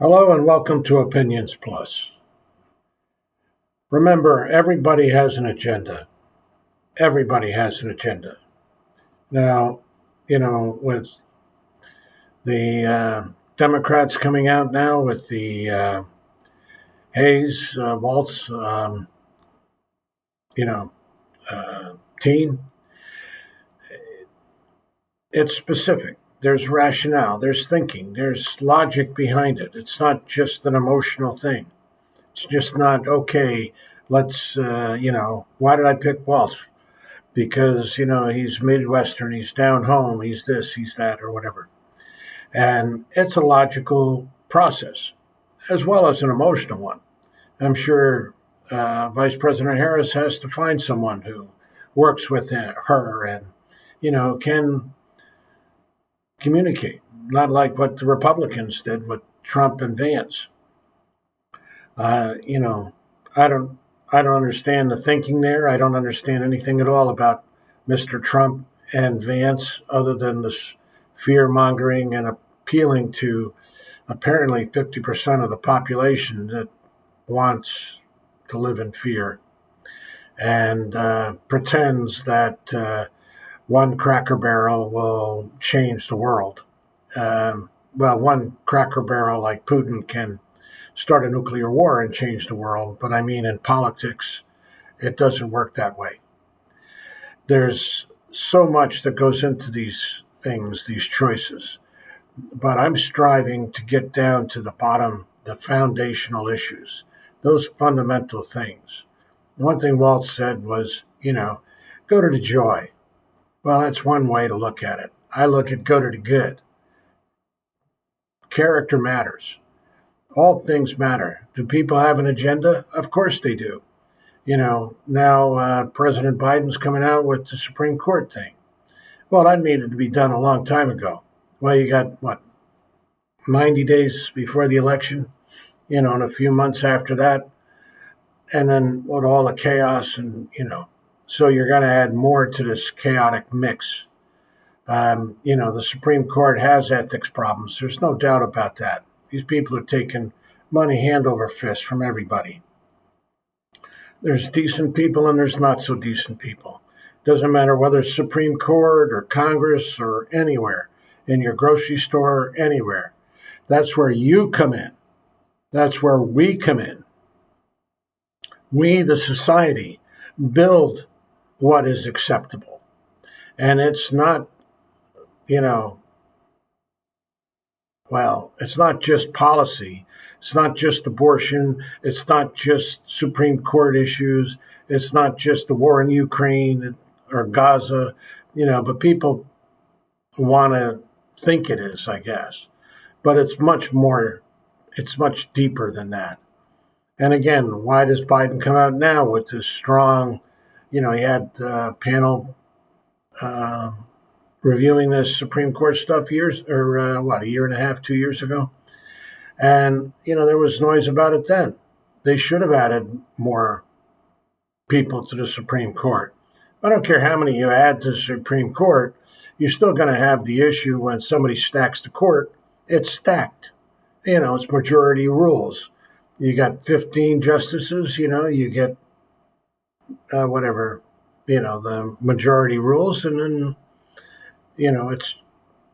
Hello and welcome to Opinions Plus. Remember, everybody has an agenda. Everybody has an agenda. Now, with the Democrats coming out now with the Hayes Waltz, you know, team, it's specific. There's rationale, there's thinking, there's logic behind it. It's not just an emotional thing. It's just not, okay, why did I pick Waltz? Because, he's Midwestern, he's down home, he's this, he's that, or whatever. And it's a logical process, as well as an emotional one. I'm sure Vice President Harris has to find someone who works with her and, can communicate, not like what the Republicans did with Trump and Vance. Uh, you know, I don't I don't understand the thinking there. I don't understand anything at all about Mr. Trump and Vance other than this fear mongering and appealing to apparently 50% of the population that wants to live in fear and pretends that one cracker barrel will change the world. One cracker barrel like Putin can start a nuclear war and change the world, but I mean, in politics, it doesn't work that way. There's so much that goes into these things, these choices, but I'm striving to get down to the bottom, the foundational issues, those fundamental things. One thing Walt said was, go to the joy. Well, that's one way to look at it. I look at go to the good. Character matters. All things matter. Do people have an agenda? Of course they do. Now President Biden's coming out with the Supreme Court thing. Well, that needed to be done a long time ago. Well, you got, 90 days before the election, and a few months after that. And then with all the chaos so you're going to add more to this chaotic mix. The Supreme Court has ethics problems. There's no doubt about that. These people are taking money hand over fist from everybody. There's decent people and there's not so decent people. Doesn't matter whether it's Supreme Court or Congress or anywhere, in your grocery store or anywhere. That's where you come in. That's where we come in. We, the society, build what is acceptable. And it's not, it's not just policy. It's not just abortion. It's not just Supreme Court issues. It's not just the war in Ukraine or Gaza, but people want to think it is, I guess. But it's much more, it's much deeper than that. And again, why does Biden come out now with this strong, he had a panel reviewing this Supreme Court stuff a year and a half, 2 years ago? And, there was noise about it then. They should have added more people to the Supreme Court. I don't care how many you add to the Supreme Court, you're still going to have the issue when somebody stacks the court. It's stacked. It's majority rules. You got 15 justices, you get the majority rules, and then, it's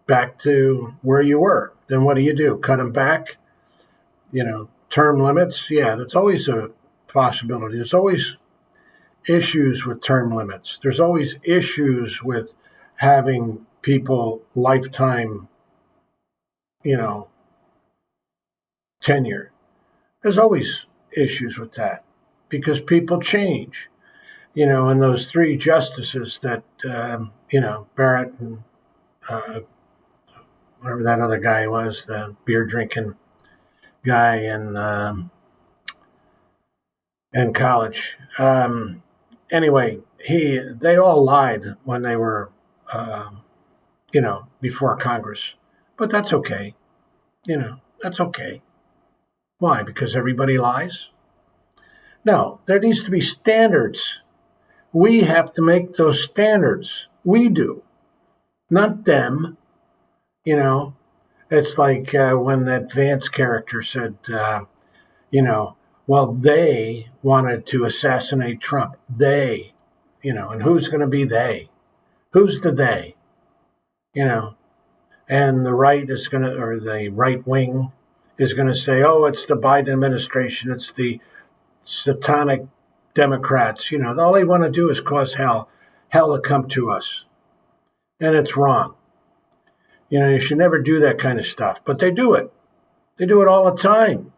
back to where you were. Then what do? Cut them back? Term limits? Yeah, that's always a possibility. There's always issues with term limits. There's always issues with having people lifetime, tenure. There's always issues with that because people change. And those three justices that, Barrett and whatever that other guy was, the beer drinking guy in college. Anyway, they all lied when they were, before Congress. But that's okay. That's okay. Why? Because everybody lies? No, there needs to be standards. We have to make those standards. We do, not them. It's like when that Vance character said, you know, well, they wanted to assassinate Trump. They, and who's going to be they? Who's the they? You know, and the right is going to, or the right wing is going to say, oh, it's the Biden administration. It's the satanic Democrats. All they want to do is cause hell to come to us. And it's wrong. You should never do that kind of stuff. But they do it. They do it all the time.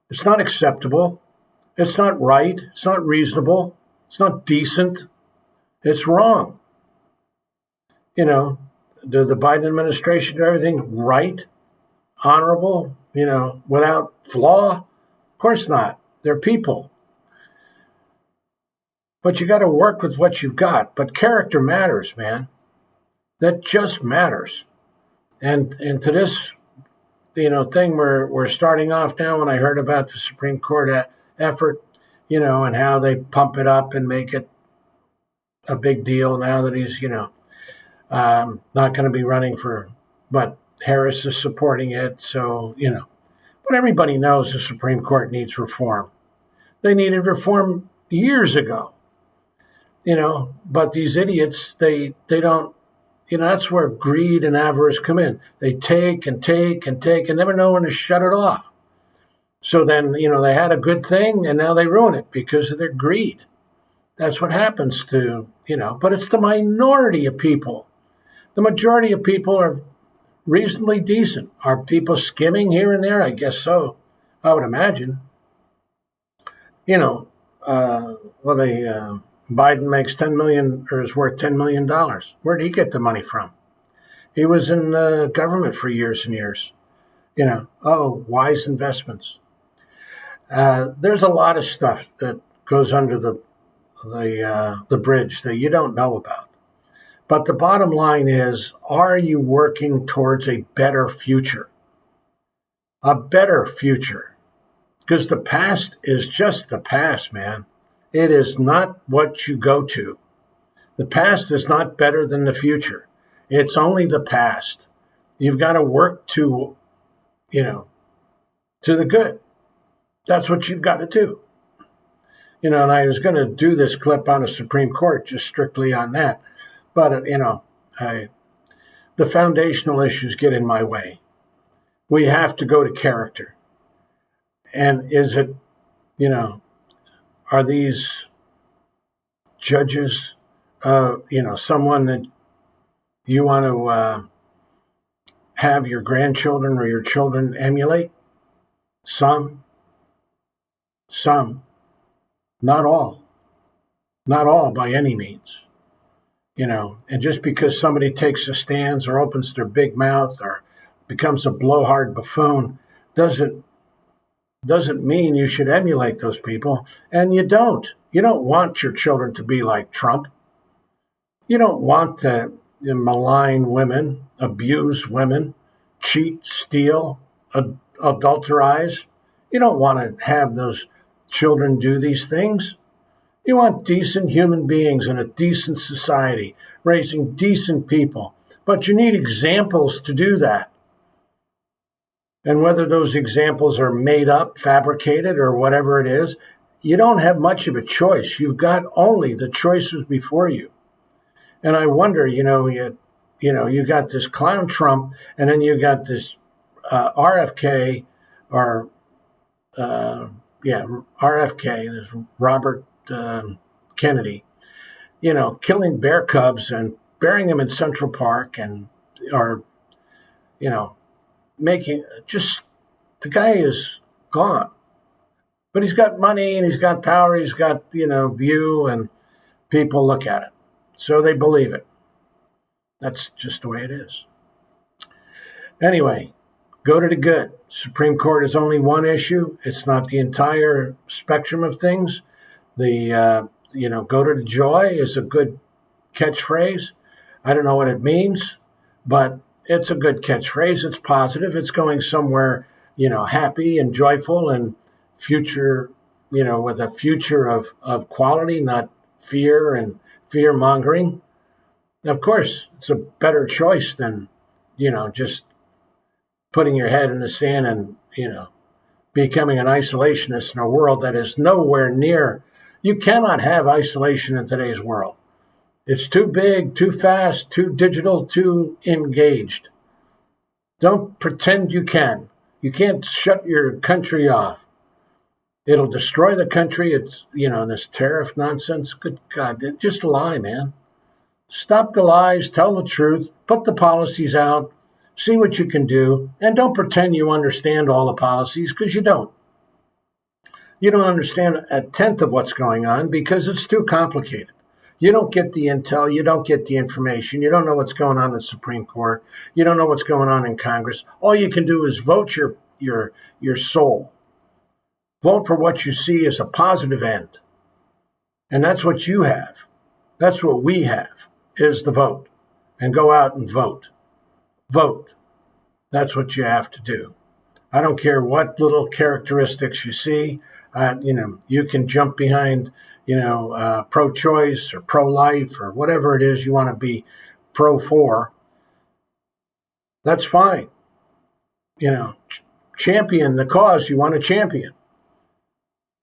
It's not acceptable. It's not right. It's not reasonable. It's not decent. It's wrong. The Biden administration do everything right, honorable, without flaw? Of course not. They're people. But you got to work with what you've got. But character matters, man. That just matters. And to this, thing we're starting off now, when I heard about the Supreme Court effort, and how they pump it up and make it a big deal now that he's, not going to be running for, but Harris is supporting it. So, but everybody knows the Supreme Court needs reform. They needed reform years ago, but these idiots, they don't, that's where greed and avarice come in. They take and take and take and never know when to shut it off. So then, they had a good thing and now they ruin it because of their greed. That's what happens to, but it's the minority of people. The majority of people are reasonably decent. Are people skimming here and there? I guess so. I would imagine. Biden makes $10 million or is worth $10 million. Where did he get the money from? He was in government for years and years. Wise investments. There's a lot of stuff that goes under the bridge that you don't know about. But the bottom line is, are you working towards a better future? A better future. Because the past is just the past, man. It is not what you go to. The past is not better than the future. It's only the past. You've got to work to the good. That's what you've got to do. And I was going to do this clip on the Supreme Court, just strictly on that. But, the foundational issues get in my way. We have to go to character. And is it, are these judges, someone that you want to have your grandchildren or your children emulate? Some, not all by any means. And just because somebody takes a stance or opens their big mouth or becomes a blowhard buffoon doesn't mean you should emulate those people. And you don't. You don't want your children to be like Trump. You don't want to malign women, abuse women, cheat, steal, adulterize. You don't want to have those children do these things. You want decent human beings in a decent society, raising decent people. But you need examples to do that. And whether those examples are made up, fabricated, or whatever it is, you don't have much of a choice. You've got only the choices before you. And I wonder, you got this clown Trump, and then you got this RFK, or RFK, this Robert Kennedy, killing bear cubs and burying them in Central Park, making just, the guy is gone. But he's got money and he's got power, he's got, view, and people look at it. So they believe it. That's just the way it is. Anyway, go to the good. Supreme Court is only one issue. It's not the entire spectrum of things. The go to the joy is a good catchphrase. I don't know what it means, but it's a good catchphrase. It's positive. It's going somewhere, happy and joyful and future, with a future of quality, not fear and fear mongering. Of course, it's a better choice than, just putting your head in the sand and, becoming an isolationist in a world that is nowhere near. You cannot have isolation in today's world. It's too big, too fast, too digital, too engaged. Don't pretend you can. You can't shut your country off. It'll destroy the country. It's, this tariff nonsense. Good God, just lie, man. Stop the lies, tell the truth, put the policies out, see what you can do, and don't pretend you understand all the policies, because you don't. You don't understand a tenth of what's going on because it's too complicated. You don't get the intel, you don't get the information, you don't know what's going on in the Supreme Court, you don't know what's going on in Congress. All you can do is vote your soul. Vote for what you see as a positive end. And that's what you have. That's what we have, is the vote. And go out and vote. Vote. That's what you have to do. I don't care what little characteristics you see. You can jump behind, pro-choice or pro-life or whatever it is you want to be pro-for. That's fine. Champion the cause you want to champion.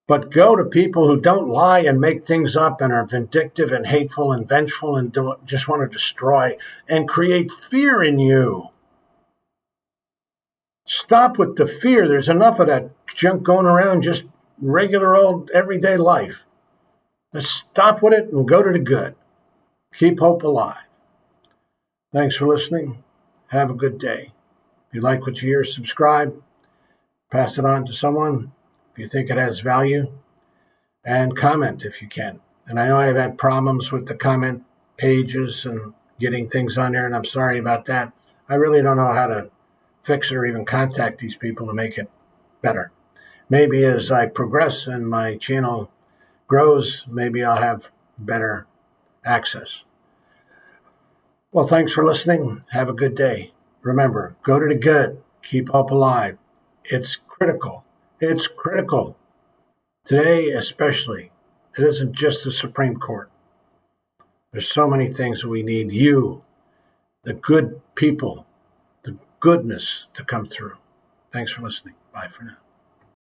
But go to people who don't lie and make things up and are vindictive and hateful and vengeful and just want to destroy and create fear in you. Stop with the fear. There's enough of that junk going around, just regular old everyday life. Let's stop with it and go to the good. Keep hope alive. Thanks for listening. Have a good day. If you like what you hear, subscribe. Pass it on to someone if you think it has value. And comment if you can. And I know I've had problems with the comment pages and getting things on there, and I'm sorry about that. I really don't know how to fix it or even contact these people to make it better. Maybe as I progress and my channel grows, maybe I'll have better access. Well, thanks for listening. Have a good day. Remember, go to the good. Keep hope alive. It's critical. It's critical. Today, especially, it isn't just the Supreme Court. There's so many things that we need you, the good people, the goodness to come through. Thanks for listening. Bye for now.